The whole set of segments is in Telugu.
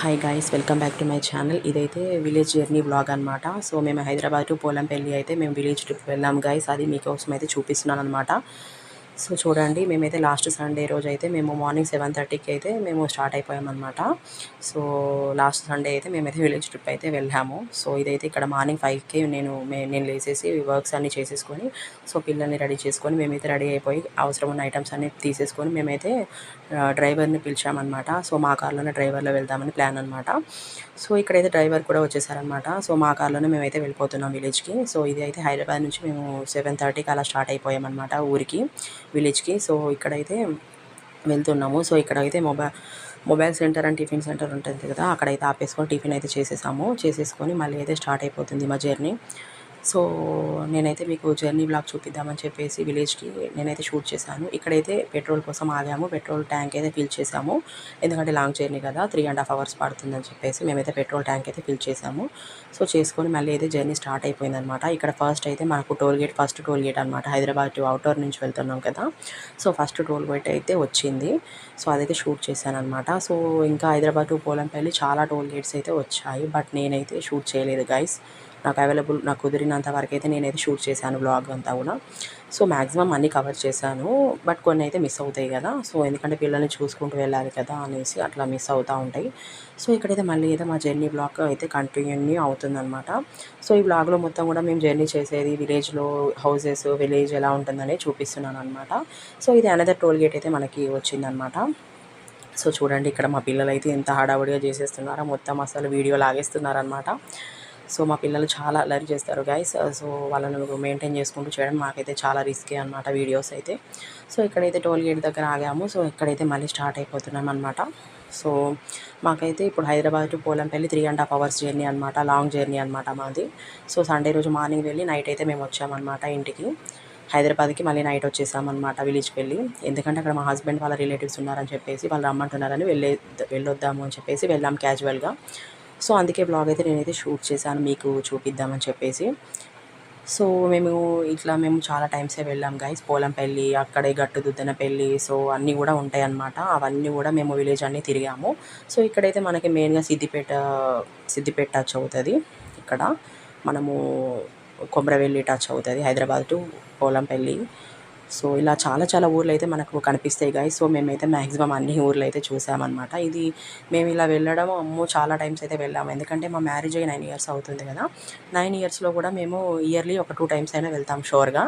Hi guys, welcome back to my channel. ఇదైతే విలేజ్ జర్నీ బ్లాగ్ అనమాట. సో మేము హైదరాబాద్ టు పోలంపల్లి అయితే మేము విలేజ్ ట్రిప్ వెళ్ళాం గైస్. అది మీకోసం అయితే చూపిస్తున్నాను అనమాట. సో చూడండి, మేమైతే లాస్ట్ సండే రోజు అయితే మేము మార్నింగ్ 7:30కి అయితే మేము స్టార్ట్ అయిపోయామన్నమాట. సో లాస్ట్ సండే అయితే మేమైతే విలేజ్ ట్రిప్ అయితే వెళ్ళాము. సో ఇదైతే ఇక్కడ మార్నింగ్ 5కి నేను లేసేసి వర్క్స్ అన్నీ చేసేసుకొని, సో పిల్లల్ని రెడీ చేసుకొని మేమైతే రెడీ అయిపోయి అవసరం ఉన్న ఐటమ్స్ అన్నీ తీసేసుకొని మేమైతే డ్రైవర్ని పిలిచామన్నమాట. సో మా కార్లోనే డ్రైవర్లో వెళ్దామని ప్లాన్ అనమాట. సో ఇక్కడైతే డ్రైవర్ కూడా వచ్చేసారనమాట. సో మా కార్లోనే మేమైతే వెళ్ళిపోతున్నాం విలేజ్కి. సో ఇది అయితే హైదరాబాద్ నుంచి మేము 7:30కి అలా స్టార్ట్ అయిపోయామన్నమాట ఊరికి, విలేజ్కి. సో ఇక్కడైతే వెళ్తున్నాము. సో ఇక్కడైతే mobile centre and tiffin centre ఉంటుంది కదా, అక్కడైతే ఆపేసుకొని టిఫిన్ అయితే చేసేసుకొని మళ్ళీ అయితే స్టార్ట్ అయిపోతుంది మా జర్నీ. సో నేనైతే మీకు జర్నీ బ్లాగ్ చూపిద్దామని చెప్పేసి విలేజ్కి నేనైతే షూట్ చేశాను. ఇక్కడైతే పెట్రోల్ కోసం ఆగాము. పెట్రోల్ ట్యాంక్ అయితే ఫిల్ చేసాము. ఎందుకంటే లాంగ్ జర్నీ కదా, 3.5 hours పడుతుందని చెప్పేసి మేమైతే పెట్రోల్ ట్యాంక్ అయితే ఫిల్ చేసాము. సో చేసుకొని మళ్ళీ అయితే జర్నీ స్టార్ట్ అయిపోయిందనమాట. ఇక్కడ ఫస్ట్ అయితే మనకు ఫస్ట్ టోల్ గేట్ అనమాట. హైదరాబాద్ టు అవుటర్ నుంచి వెళ్తున్నాం కదా, సో ఫస్ట్ టోల్ గేట్ అయితే వచ్చింది. సో అదైతే షూట్ చేశాను అనమాట. సో ఇంకా హైదరాబాద్ టు పోలంపల్లి చాలా టోల్ గేట్స్ అయితే వచ్చాయి, బట్ నేనైతే షూట్ చేయలేదు గైస్. నాకు కుదిరినంత వరకు అయితే నేనైతే షూట్ చేశాను బ్లాగ్ అంతా కూడా. సో మ్యాక్సిమం అన్నీ కవర్ చేశాను, బట్ కొన్ని అయితే మిస్ అవుతాయి కదా. సో ఎందుకంటే పిల్లల్ని చూసుకుంటూ వెళ్ళాలి కదా అనేసి అట్లా మిస్ అవుతూ ఉంటాయి. సో ఇక్కడైతే మళ్ళీ అయితే మా జర్నీ బ్లాగ్ అయితే కంటిన్యూ అవుతుందన్నమాట. సో ఈ బ్లాగ్లో మొత్తం కూడా మేము జర్నీ చేసేది విలేజ్లో హౌసెస్, విలేజ్ ఎలా ఉంటుందనే చూపిస్తున్నాను అనమాట. సో ఇది అనదర్ టోల్ గేట్ అయితే మనకి వచ్చిందనమాట. సో చూడండి, ఇక్కడ మా పిల్లలు అయితే ఎంత హడావుడిగా చేసేస్తున్నారో, మొత్తం అసలు వీడియో లాగేస్తున్నారనమాట. సో మా పిల్లలు చాలా అల్లరి చేస్తారు గైస్. సో వాళ్ళని మెయింటైన్ చేసుకుంటూ చేయడం మాకైతే చాలా రిస్కే అనమాట వీడియోస్ అయితే. సో ఇక్కడైతే టోల్ గేట్ దగ్గర ఆగాము. సో ఇక్కడైతే మళ్ళీ స్టార్ట్ అయిపోతున్నాం అనమాట. సో మాకైతే ఇప్పుడు Hyderabad to Polampalli 3.5 hours journey అనమాట, లాంగ్ జర్నీ అనమాట మాది. సో సండే రోజు మార్నింగ్ వెళ్ళి నైట్ అయితే మేము వచ్చామన్నమాట ఇంటికి. హైదరాబాద్కి మళ్ళీ నైట్ వచ్చేసామన్నమాట విలేజ్కి వెళ్ళి. ఎందుకంటే అక్కడ మా హస్బెండ్ వాళ్ళ రిలేటివ్స్ ఉన్నారని చెప్పేసి, వాళ్ళు రమ్మంటున్నారని వెళ్ళొద్దాము అని చెప్పేసి వెళ్ళాం క్యాజువల్గా. సో అందుకే బ్లాగ్ అయితే నేనైతే షూట్ చేశాను మీకు చూపిద్దామని చెప్పేసి. సో మేము చాలా టైమ్సే వెళ్ళాం గైస్ పోలంపల్లి, అక్కడే గట్టుదుద్దనపల్లి, సో అన్నీ కూడా ఉంటాయి అన్నమాట. అవన్నీ కూడా మేము విలేజ్ అన్నీ తిరిగాము. సో ఇక్కడైతే మనకి మెయిన్గా సిద్దిపేట టచ్ అవుతుంది. ఇక్కడ మనము కొమరవెల్లి టచ్ అవుతుంది, హైదరాబాద్ టు పోలంపల్లి. సో ఇలా చాలా చాలా ఊర్లు అయితే మనకు కనిపిస్తాయి గైస్. సో మేమైతే మ్యాక్సిమం అన్ని ఊర్లు అయితే చూసామన్నమాట. ఇది మేము ఇలా వెళ్ళడం చాలా టైమ్స్ అయితే వెళ్ళాము. ఎందుకంటే మా మ్యారేజ్ అయ్యి 9 years అవుతుంది కదా, 9 yearsలో కూడా మేము ఇయర్లీ ఒక 2 times అయినా వెళ్తాం షూర్గా.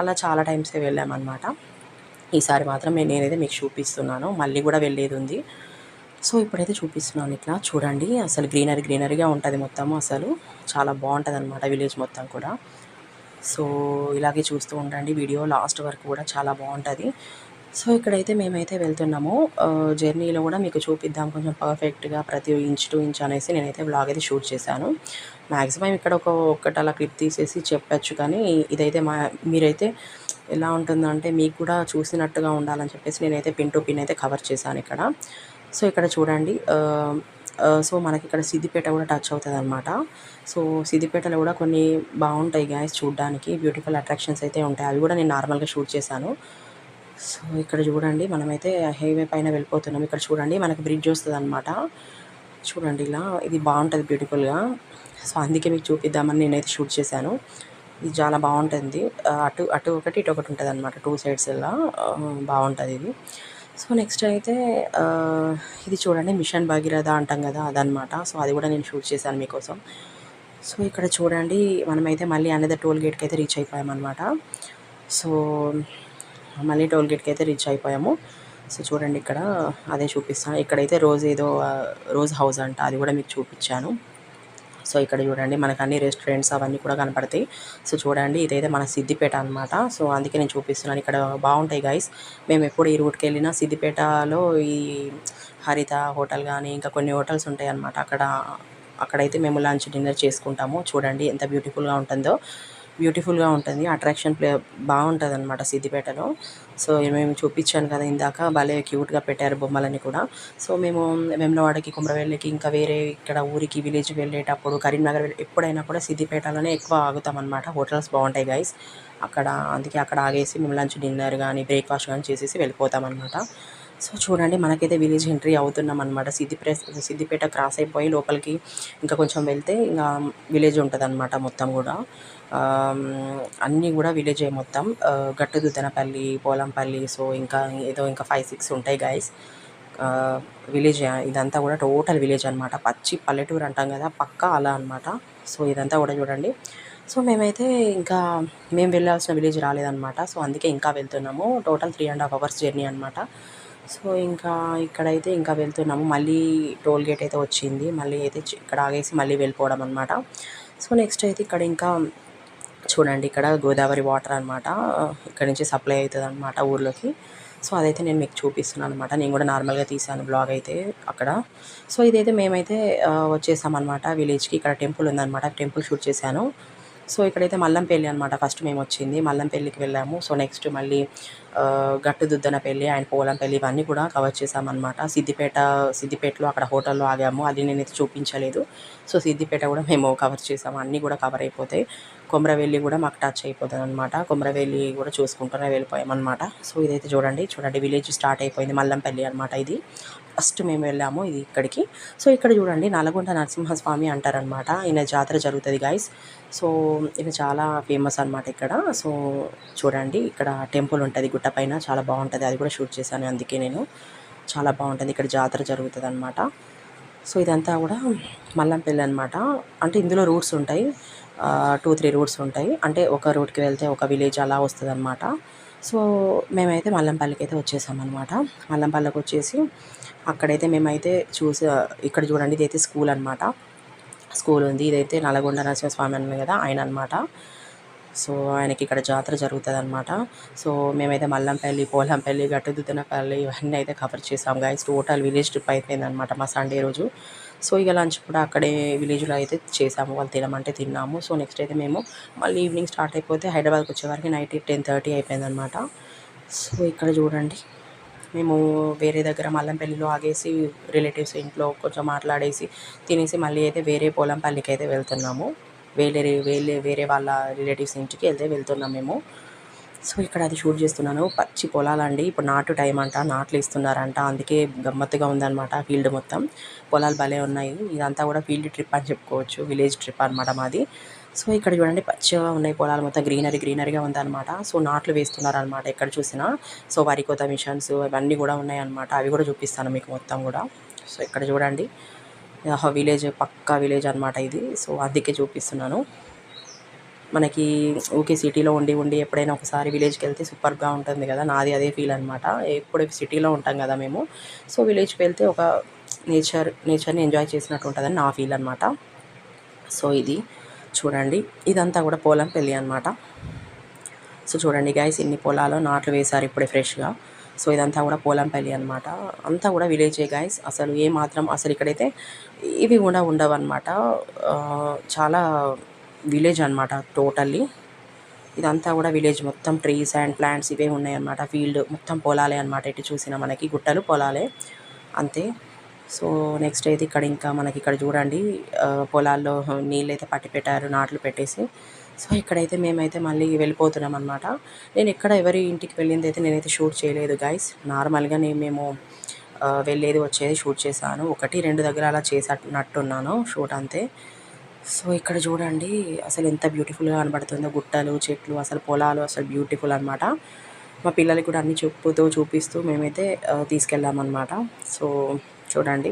అలా చాలా టైమ్సే వెళ్ళామన్నమాట. ఈసారి మాత్రం నేనైతే మీకు చూపిస్తున్నాను, మళ్ళీ కూడా వెళ్ళేది ఉంది. సో ఇప్పుడైతే చూపిస్తున్నాను. ఇట్లా చూడండి, అసలు గ్రీనరీగా ఉంటుంది మొత్తము. అసలు చాలా బాగుంటుంది అనమాట విలేజ్ మొత్తం కూడా. సో ఇలాగే చూస్తూ ఉండండి, వీడియో లాస్ట్ వరకు కూడా చాలా బాగుంటుంది. సో ఇక్కడైతే మేమైతే వెళ్తున్నాము. జర్నీలో కూడా మీకు చూపిద్దాం కొంచెం పర్ఫెక్ట్గా ప్రతి ఇంచ్ టు ఇంచ్ అనేసి నేనైతే బ్లాగ్ అయితే షూట్ చేశాను. మ్యాక్సిమం ఇక్కడ ఒక్కటి అలా క్లిప్ తీసేసి చెప్పచ్చు, కానీ ఇదైతే మీరైతే ఎలా ఉంటుందంటే మీకు కూడా చూసినట్టుగా ఉండాలని చెప్పేసి నేనైతే పిన్ టు పిన్ అయితే కవర్ చేశాను ఇక్కడ. సో ఇక్కడ చూడండి, సో మనకి ఇక్కడ సిద్దిపేట కూడా టచ్ అవుతుంది అనమాట. సో సిద్దిపేటలో కూడా కొన్ని బాగుంటాయి గ్యాస్ చూడడానికి, బ్యూటిఫుల్ అట్రాక్షన్స్ అయితే ఉంటాయి. అవి కూడా నేను నార్మల్గా షూట్ చేశాను. సో ఇక్కడ చూడండి, మనమైతే హైవే పైన వెళ్ళిపోతున్నాం. ఇక్కడ చూడండి మనకి బ్రిడ్జ్ వస్తుంది అనమాట. చూడండి ఇలా, ఇది బాగుంటుంది బ్యూటిఫుల్గా. సో అందుకే మీకు చూపిద్దామని నేనైతే షూట్ చేశాను. ఇది చాలా బాగుంటుంది. అటు ఒకటి ఇటు ఒకటి ఉంటుంది అనమాట, 2 sides ఇలా బాగుంటుంది ఇది. సో నెక్స్ట్ అయితే ఇది చూడండి, మిషన్ భగీరథ అంటాం కదా, అదనమాట. సో అది కూడా నేను షూట్ చేశాను మీకోసం. సో ఇక్కడ చూడండి, మనమైతే మళ్ళీ అనదర్ టోల్ గేట్కి అయితే రీచ్ అయిపోయామన్నమాట. సో మళ్ళీ టోల్ గేట్కి అయితే రీచ్ అయిపోయాము. సో చూడండి, ఇక్కడ అదే చూపిస్తాను. ఇక్కడైతే రోజ్ హౌస్ అంట, అది కూడా మీకు చూపించాను. సో ఇక్కడ చూడండి మనకు అన్ని రెస్టారెంట్స్ అవన్నీ కూడా కనపడతాయి. సో చూడండి, ఇదైతే మన సిద్దిపేట అనమాట. సో అందుకే నేను చూపిస్తున్నాను. ఇక్కడ బాగుంటాయి గైస్. మేము ఎప్పుడు ఈ రూట్కి వెళ్ళినా సిద్దిపేటలో ఈ హరిత హోటల్ కానీ ఇంకా కొన్ని హోటల్స్ ఉంటాయి అన్నమాట. అక్కడైతే మేము లంచ్ డిన్నర్ చేసుకుంటాము. చూడండి ఎంత బ్యూటిఫుల్గా ఉంటుంది. అట్రాక్షన్ బాగుంటుంది అనమాట సిద్దిపేటలో. సో మేము చూపించాను కదా ఇందాక, భలే క్యూట్గా పెట్టారు బొమ్మలని కూడా. సో మేము వేములవాడకి, కుమ్రవెల్లికి, ఇంకా వేరే ఇక్కడ ఊరికి విలేజ్కి వెళ్ళేటప్పుడు, కరీంనగర్ ఎప్పుడైనా కూడా సిద్దిపేటలోనే ఎక్కువ ఆగుతాం అనమాట. హోటల్స్ బాగుంటాయి గైస్ అందుకే అక్కడ ఆగేసి మేము లంచ్ డిన్నర్ కానీ బ్రేక్ఫాస్ట్ కానీ చేసేసి వెళ్ళిపోతాం అనమాట. సో చూడండి మనకైతే విలేజ్ ఎంట్రీ అవుతున్నాం అనమాట. సిద్దిపేట క్రాస్ అయిపోయి లోపలికి ఇంకా కొంచెం వెళ్తే ఇంకా విలేజ్ ఉంటుందన్నమాట మొత్తం కూడా. అన్నీ కూడా విలేజే మొత్తం. గట్టుదుద్దనపల్లి, పోలంపల్లి, సో ఇంకా ఏదో ఇంకా 5, 6 ఉంటాయి గైస్. విలేజ్ ఇదంతా కూడా టోటల్ విలేజ్ అనమాట. పచ్చి పల్లెటూరు అంటాం కదా, పక్కా అలా అనమాట. సో ఇదంతా కూడా చూడండి. సో మేమైతే ఇంకా మేము వెళ్ళాల్సిన విలేజ్ రాలేదనమాట. సో అందుకే ఇంకా వెళ్తున్నాము. టోటల్ 3.5 hours జర్నీ అనమాట. సో ఇంకా ఇక్కడైతే ఇంకా వెళ్తున్నాము. మళ్ళీ టోల్ గేట్ అయితే వచ్చింది. మళ్ళీ అయితే ఇక్కడ ఆగేసి మళ్ళీ వెళ్ళిపోవడం అనమాట. సో నెక్స్ట్ అయితే ఇక్కడ ఇంకా చూడండి, ఇక్కడ గోదావరి వాటర్ అనమాట. ఇక్కడ నుంచి సప్లై అవుతుంది అనమాట ఊర్లోకి. సో అదైతే నేను మీకు చూపిస్తున్నాను అనమాట. నేను కూడా నార్మల్గా తీసాను బ్లాగ్ అయితే అక్కడ. సో ఇదైతే మేమైతే వచ్చేసామన్నమాట విలేజ్కి. ఇక్కడ టెంపుల్ ఉందన్నమాట, టెంపుల్ షూట్ చేశాను. సో ఇక్కడైతే మల్లంపల్లి అనమాట ఫస్ట్ మేము వచ్చింది. మల్లంపల్లికి వెళ్ళాము. సో నెక్స్ట్ మళ్ళీ గట్టుదుద్దనపల్లి అండ్ పోలంపల్లి ఇవన్నీ కూడా కవర్ చేసామన్నమాట. సిద్దిపేటలో అక్కడ హోటల్లో ఆగాము, అది నేనైతే చూపించలేదు. సో సిద్దిపేట కూడా మేము కవర్ చేసాము, అన్నీ కూడా కవర్ అయిపోతాయి. కొమరవెల్లి కూడా మాకు టచ్ అయిపోతుంది అనమాట. కొమరవెల్లి కూడా చూసుకుంటూనే వెళ్ళిపోయామన్నమాట. సో ఇదైతే చూడండి విలేజ్ స్టార్ట్ అయిపోయింది. మల్లంపల్లి అనమాట ఇది. ఫస్ట్ మేము వెళ్ళాము ఇది ఇక్కడికి. సో ఇక్కడ చూడండి నల్గొండ నరసింహస్వామి అంటారనమాట. ఈయన జాతర జరుగుతుంది గైస్. సో ఇది చాలా ఫేమస్ అనమాట ఇక్కడ. సో చూడండి ఇక్కడ టెంపుల్ ఉంటుంది గుట్టపైన, చాలా బాగుంటుంది. అది కూడా షూట్ చేశాను, అందుకే నేను. చాలా బాగుంటుంది ఇక్కడ జాతర జరుగుతుంది అనమాట. సో ఇదంతా కూడా మల్లంపల్లి అనమాట. అంటే ఇందులో రూట్స్ ఉంటాయి, 2-3 రూట్స్ ఉంటాయి. అంటే ఒక రూట్కి వెళ్తే ఒక విలేజ్ అలా వస్తుంది అనమాట. సో మేమైతే మల్లంపల్లికి అయితే వచ్చేసామన్నమాట. మల్లంపల్లికి వచ్చేసి అక్కడైతే మేమైతే ఇక్కడ చూడండి ఇదైతే స్కూల్ అనమాట. స్కూల్ ఉంది. ఇదైతే నల్గొండ నరసింహస్వామి అన్న కదా, ఆయన అనమాట. సో ఆయనకి ఇక్కడ జాతర జరుగుతుంది అనమాట. సో మేమైతే మల్లంపల్లి, పోలంపల్లి, గట్టుదుద్దనపల్లి ఇవన్నీ అయితే కవర్ చేసాం గైస్. టోటల్ విలేజ్ ట్రిప్ అయిపోయిందనమాట మా సండే రోజు. సో ఇక లంచ్ కూడా అక్కడే విలేజ్లో అయితే చేసాము, వాళ్ళు తినమంటే తిన్నాము. సో నెక్స్ట్ అయితే మేము మళ్ళీ ఈవినింగ్ స్టార్ట్ అయిపోతే హైదరాబాద్కి వచ్చేవరకు నైట్ 10:30 అయిపోయిందనమాట. సో ఇక్కడ చూడండి మేము వేరే దగ్గర మల్లంపల్లిలో ఆగేసి రిలేటివ్స్ ఇంట్లో కొంచెం మాట్లాడేసి తినేసి మళ్ళీ అయితే వేరే పోలంపల్లికి అయితే వెళ్తున్నాము. వేరే వాళ్ళ రిలేటివ్స్ ఇంటికి వెళ్తున్నాం మేము. సో ఇక్కడ అది షూట్ చేస్తున్నాను. పచ్చి పొలాలండి, ఇప్పుడు నాటు టైం అంట, నాట్లు ఇస్తున్నారంట. అందుకే గమ్మత్తుగా ఉందన్నమాట ఫీల్డ్ మొత్తం. పొలాలు భలే ఉన్నాయి. ఇదంతా కూడా ఫీల్డ్ ట్రిప్ అని చెప్పుకోవచ్చు, విలేజ్ ట్రిప్ అనమాట మాది. సో ఇక్కడ చూడండి పచ్చగా ఉన్నాయి పొలాలు మొత్తం, గ్రీనరీగా ఉందన్నమాట. సో నాట్లు వేస్తున్నారనమాట ఎక్కడ చూసినా. సో వరి కోత మిషన్స్ ఇవన్నీ కూడా ఉన్నాయన్నమాట, అవి కూడా చూపిస్తాను మీకు మొత్తం కూడా. సో ఇక్కడ చూడండి విలేజ్, పక్కా విలేజ్ అనమాట ఇది. సో అందుకే చూపిస్తున్నాను. మనకి ఊకే సిటీలో ఉండి ఎప్పుడైనా ఒకసారి విలేజ్కి వెళ్తే సూపర్గా ఉంటుంది కదా, నాది అదే ఫీల్ అనమాట. ఎప్పుడు సిటీలో ఉంటాం కదా మేము. సో విలేజ్కి వెళ్తే ఒక నేచర్ని ఎంజాయ్ చేసినట్టు ఉంటుందని నా ఫీల్ అనమాట. సో ఇది చూడండి ఇదంతా కూడా పోలంపల్లి అనమాట. సో చూడండి గైస్ ఇన్ని పొలాలు నాట్లు వేశారు ఇప్పుడే ఫ్రెష్గా. సో ఇదంతా కూడా పోలంపల్లి అనమాట. అంతా కూడా విలేజే గైస్. అసలు అసలు ఇక్కడైతే ఇవి కూడా ఉండవు అనమాట. చాలా విలేజ్ అనమాట టోటల్లీ. ఇదంతా కూడా విలేజ్ మొత్తం ట్రీస్ అండ్ ప్లాంట్స్ ఇవే ఉన్నాయన్నమాట. ఫీల్డ్ మొత్తం పొలాలే అనమాట. ఎటు చూసినా మనకి గుట్టలు పొలాలే అంతే. సో నెక్స్ట్ అయితే మనకి ఇక్కడ చూడండి పొలాల్లో నీళ్ళు అయితే పట్టి పెట్టారు, నాట్లు పెట్టేసి. సో ఇక్కడైతే మేమైతే మళ్ళీ వెళ్ళిపోతున్నాం అనమాట. నేను ఎవరి ఇంటికి వెళ్ళింది అయితే నేనైతే షూట్ చేయలేదు గైస్. నార్మల్గా మేము వెళ్ళేది వచ్చేది షూట్ చేశాను. 1-2 దగ్గర అలా చేసినట్టున్నాను షూట్ అంతే. సో ఇక్కడ చూడండి అసలు ఎంత బ్యూటిఫుల్గా కనబడుతుందో, గుట్టలు, చెట్లు, అసలు పొలాలు అసలు బ్యూటిఫుల్ అనమాట. మా పిల్లలకి కూడా అన్నీ చూపిస్తూ మేమైతే తీసుకెళ్ళామన్నమాట. సో చూడండి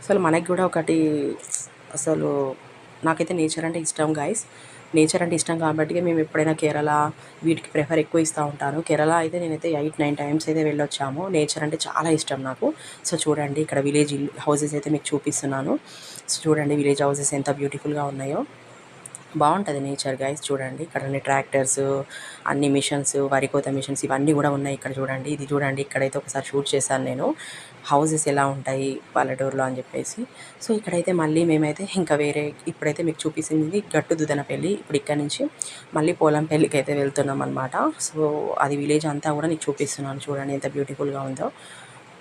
అసలు మనకి కూడా ఒకటి, అసలు నాకైతే నేచర్ అంటే ఇష్టం గైస్. నేచర్ అంటే ఇష్టం కాబట్టి మేము ఎప్పుడైనా కేరళ వీటికి ప్రిఫర్ ఎక్కువ ఇస్తూ ఉంటాను. కేరళ అయితే నేనైతే 8-9 టైమ్స్ అయితే వెళ్ళొచ్చాము. నేచర్ అంటే చాలా ఇష్టం నాకు. సో చూడండి ఇక్కడ విలేజ్ హౌసెస్ అయితే మీకు చూపిస్తున్నాను. సో చూడండి విలేజ్ హౌసెస్ ఎంత బ్యూటిఫుల్గా ఉన్నాయో. బాగుంటుంది నేచర్ గైస్. చూడండి ఇక్కడ అన్ని ట్రాక్టర్స్, అన్ని మిషన్స్, వరి కోత మిషన్స్ ఇవన్నీ కూడా ఉన్నాయి ఇక్కడ చూడండి. ఇది చూడండి ఇక్కడైతే ఒకసారి షూట్ చేశాను నేను, హౌసెస్ ఎలా ఉంటాయి పల్లెటూరులో అని చెప్పేసి. సో ఇక్కడైతే మళ్ళీ మేమైతే ఇంకా ఇప్పుడైతే మీకు చూపిస్తుంది గట్టుదుద్దనపల్లి. ఇప్పుడు ఇక్కడ నుంచి మళ్ళీ పోలంపల్లికి అయితే వెళ్తున్నాం అనమాట. సో అది విలేజ్ అంతా కూడా నీకు చూపిస్తున్నాను. చూడండి ఎంత బ్యూటిఫుల్గా ఉందో.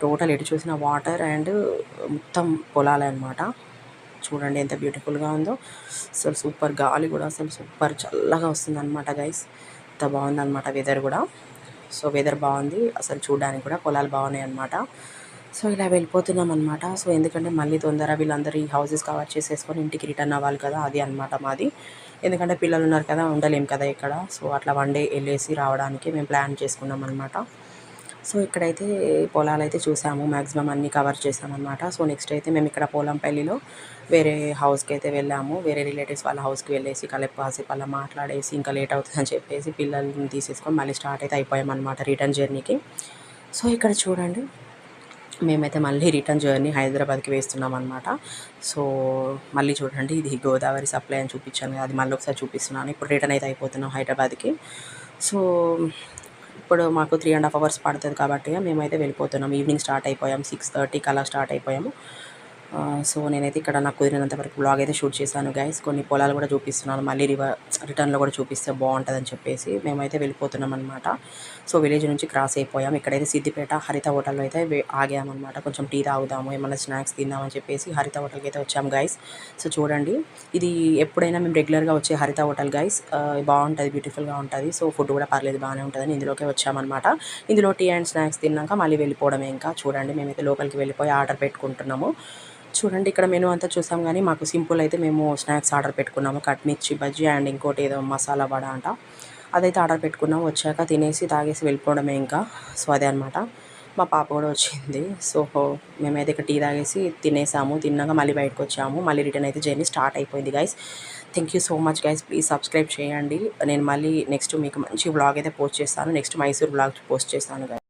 టోటల్ ఎటు చూసిన వాటర్ అండ్ మొత్తం పొలాలే అనమాట. చూడండి ఎంత బ్యూటిఫుల్గా ఉందో. అసలు సూపర్, గాలి కూడా అసలు సూపర్ చల్లగా వస్తుంది అనమాట గైస్. ఎంత బాగుందన్నమాట వెదర్ కూడా. సో వెదర్ బాగుంది, అసలు చూడడానికి కూడా పొలాలు బాగున్నాయి అనమాట. సో ఇలా వెళ్ళిపోతున్నాం అనమాట. సో ఎందుకంటే మళ్ళీ తొందర వీళ్ళందరూ ఈ హౌసెస్ కవర్ చేసేసుకొని ఇంటికి రిటర్న్ అవ్వాలి కదా, అది అనమాట మాది. ఎందుకంటే పిల్లలు ఉన్నారు కదా, ఉండలేం కదా ఇక్కడ. సో అట్లా వన్ డే వెళ్ళేసి రావడానికి మేము ప్లాన్ చేసుకున్నాం అనమాట. సో ఇక్కడైతే పొలాలు అయితే చూసాము, మ్యాక్సిమం అన్నీ కవర్ చేసామన్నమాట. సో నెక్స్ట్ అయితే మేము ఇక్కడ పోలంపల్లిలో వేరే హౌస్కి అయితే వెళ్ళాము. వేరే రిలేటివ్స్ వాళ్ళ హౌస్కి వెళ్ళేసి కాసేపు అలా మాట్లాడేసి ఇంకా లేట్ అవుతుందని చెప్పేసి పిల్లల్ని తీసేసుకొని మళ్ళీ స్టార్ట్ అయితే అయిపోయామన్నమాట రిటర్న్ జర్నీకి. సో ఇక్కడ చూడండి, మేమైతే మళ్ళీ రిటర్న్ జర్నీ హైదరాబాద్కి వేస్తున్నాం అనమాట. సో మళ్ళీ చూడండి, ఇది గోదావరి సప్లై అని చూపించాను, అది మళ్ళీ ఒకసారి చూపిస్తున్నాను. ఇప్పుడు రిటర్న్ అయితే అయిపోతున్నాం హైదరాబాద్కి. సో ఇప్పుడు మాకు 3.5 hours పడుతుంది కాబట్టి మేమైతే వెళ్ళిపోతున్నాం. ఈవినింగ్ స్టార్ట్ అయిపోయాం, 6:30కి అలా స్టార్ట్ అయిపోయాము. సో నేనైతే ఇక్కడ నాకు కుదిరినంత వరకు బ్లాగ్ అయితే షూట్ చేశాను గైస్. కొన్ని పొలాలు కూడా చూపిస్తున్నాను, మళ్ళీ రిటర్న్లో కూడా చూపిస్తే బాగుంటుందని చెప్పేసి మేమైతే వెళ్ళిపోతున్నాం అనమాట. సో విలేజ్ నుంచి క్రాస్ అయిపోయాం. ఇక్కడైతే సిద్దిపేట హరిత హోటల్లో అయితే ఆగామన్నమాట. కొంచెం టీ తాగుదాము, ఏమన్నా స్నాక్స్ తిందామని చెప్పేసి హరిత హోటల్కి అయితే వచ్చాము గైస్. సో చూడండి, ఇది ఎప్పుడైనా మేము రెగ్యులర్గా వచ్చే హరిత హోటల్ గైస్. బాగుంటుంది, బ్యూటిఫుల్గా ఉంటుంది. సో ఫుడ్ కూడా పర్లేదు, బాగానే ఉంటుందని ఇందులోకే వచ్చామన్నమాట. ఇందులో టీ అండ్ స్నాక్స్ తిన్నాక మళ్ళీ వెళ్ళిపోవడమే. ఇంకా చూడండి, మేమైతే లోపలికి వెళ్ళిపోయి ఆర్డర్ పెట్టుకుంటున్నాము. చూడండి, ఇక్కడ మెనూ అంతా చూసాం కానీ మాకు సింపుల్ అయితే మేము స్నాక్స్ ఆర్డర్ పెట్టుకున్నాము. కట్ మిర్చి బజ్జీ అండ్ ఇంకోటి ఏదో మసాలా వడ అంట, అదైతే ఆర్డర్ పెట్టుకున్నాము. వచ్చాక తినేసి తాగేసి వెళ్ళిపోవడమే ఇంకా. సో అదే అనమాట. మా పాప కూడా వచ్చింది. సో మేమైతే ఇక్కడ టీ తాగేసి తినేసాము. తిన్నాక మళ్ళీ బయటకు వచ్చాము. మళ్ళీ రిటర్న్ అయితే జర్నీ స్టార్ట్ అయిపోయింది guys. Thank you so much guys. Please subscribe చేయండి. నేను మళ్ళీ నెక్స్ట్ మీకు మంచి వ్లాగ్ అయితే పోస్ట్ చేస్తాను. నెక్స్ట్ మైసూర్ వ్లాగ్ పోస్ట్ చేస్తాను గైస్.